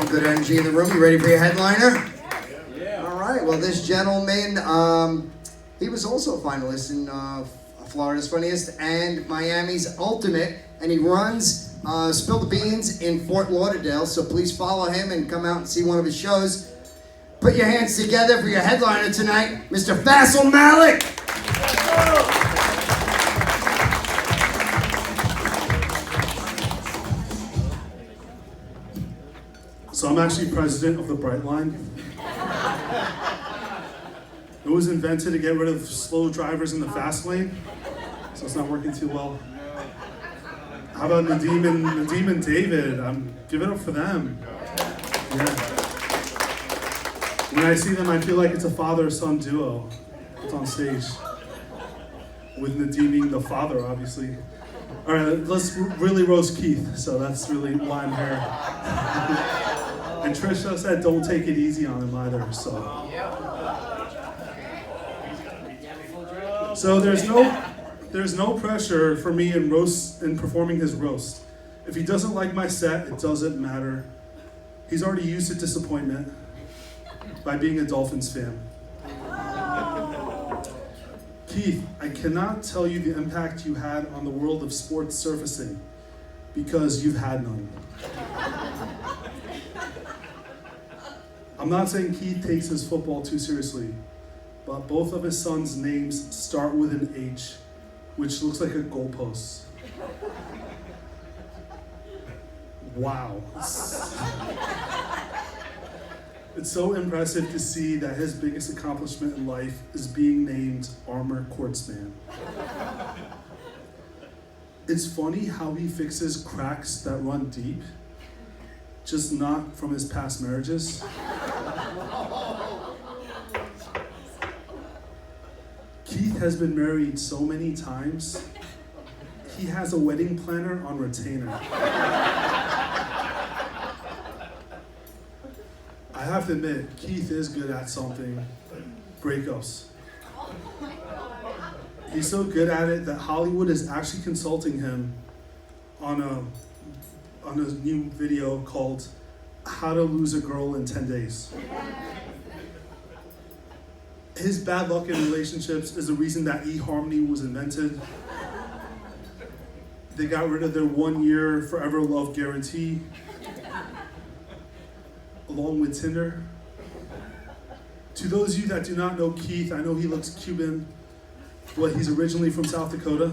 good energy in the room. You ready for your headliner? Yeah. All right. Well, this gentleman, he was also a finalist in Florida's Funniest and Miami's Ultimate, and he runs Spill the Beans in Fort Lauderdale. So please follow him and come out and see one of his shows. Put your hands together for your headliner tonight, Mr. Faisal Malik. So I'm actually president of the Bright Line. It was invented to get rid of slow drivers in the fast lane, so it's not working too well. How about Nadeem and David? Give it up for them. Yeah. When I see them, I feel like it's a father-son duo. It's on stage. With Nadeem being the father, obviously. All right, let's really roast Keith. So that's really why I'm here. And Trisha said don't take it easy on him either, so. So there's no pressure for me in performing his roast. If he doesn't like my set, it doesn't matter. He's already used to disappointment by being a Dolphins fan. Keith, I cannot tell you the impact you had on the world of sports surfacing because you've had none. I'm not saying Keith takes his football too seriously, but both of his sons' names start with an H, which looks like a goalpost. Wow. It's so impressive to see that his biggest accomplishment in life is being named Armor Quartzman. It's funny how he fixes cracks that run deep, just not from his past marriages. Keith has been married so many times, he has a wedding planner on retainer. I have to admit, Keith is good at something, breakups. He's so good at it that Hollywood is actually consulting him on a new video called How to Lose a Girl in 10 Days. His bad luck in relationships is the reason that eHarmony was invented. They got rid of their 1-year forever love guarantee, along with Tinder. To those of you that do not know Keith, I know he looks Cuban, but he's originally from South Dakota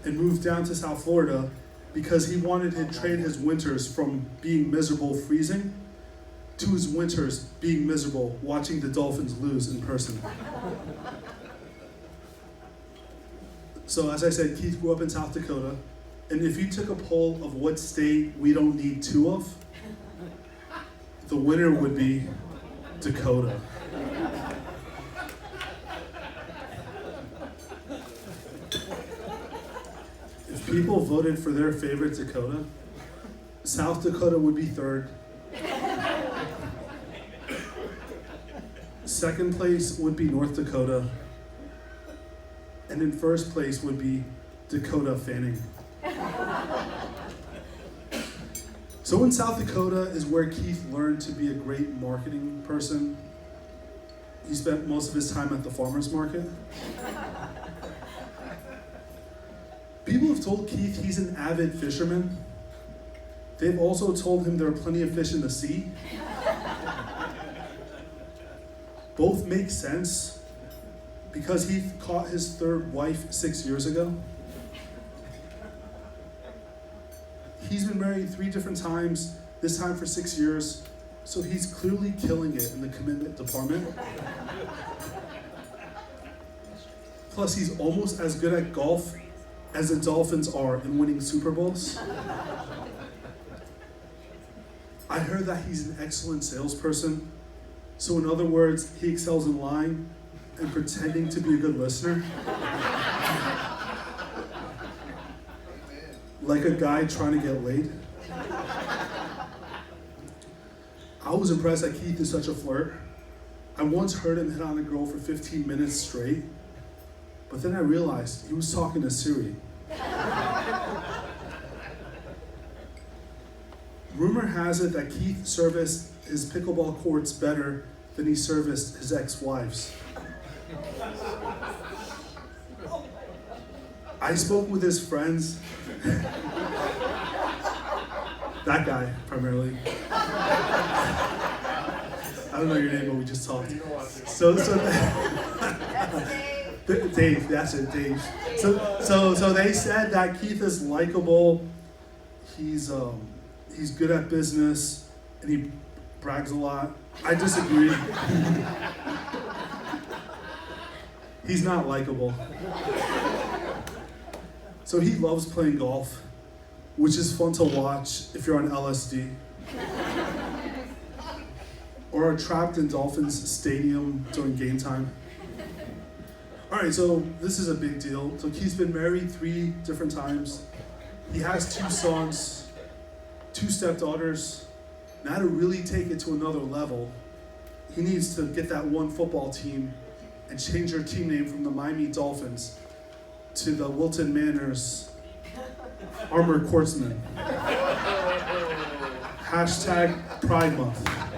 and moved down to South Florida because he wanted to trade his winters from being miserable freezing to his winters being miserable watching the Dolphins lose in person. So as I said, Keith grew up in South Dakota, and if you took a poll of what state we don't need two of, the winner would be Dakota. If people voted for their favorite Dakota, South Dakota would be third. Second place would be North Dakota. And in first place would be Dakota Fanning. So in South Dakota is where Keith learned to be a great marketing person. He spent most of his time at the farmer's market. People have told Keith he's an avid fisherman. They've also told him there are plenty of fish in the sea. Both make sense because he caught his third wife 6 years ago. He's been married 3 different times, this time for 6 years, so he's clearly killing it in the commitment department. Plus, he's almost as good at golf as the Dolphins are in winning Super Bowls. I heard that he's an excellent salesperson. So in other words, he excels in lying and pretending to be a good listener. Like a guy trying to get laid. I was impressed that Keith is such a flirt. I once heard him hit on a girl for 15 minutes straight, but then I realized he was talking to Siri. Rumor has it that Keith serviced his pickleball courts better than he serviced his ex-wives. I spoke with his friends. That guy, primarily. I don't know your name, but we just talked. Dave, that's it, Dave. So they said that Keith is likable. He's good at business, and he brags a lot. I disagree. He's not likable. So he loves playing golf, which is fun to watch if you're on LSD. Or are trapped in Dolphins Stadium during game time. All right, so this is a big deal. So Keith's been married 3 different times. He has 2 sons, 2 stepdaughters. Now to really take it to another level, he needs to get that one football team and change their team name from the Miami Dolphins to the Wilton Manors Armored Corpsmen. # Pride Month.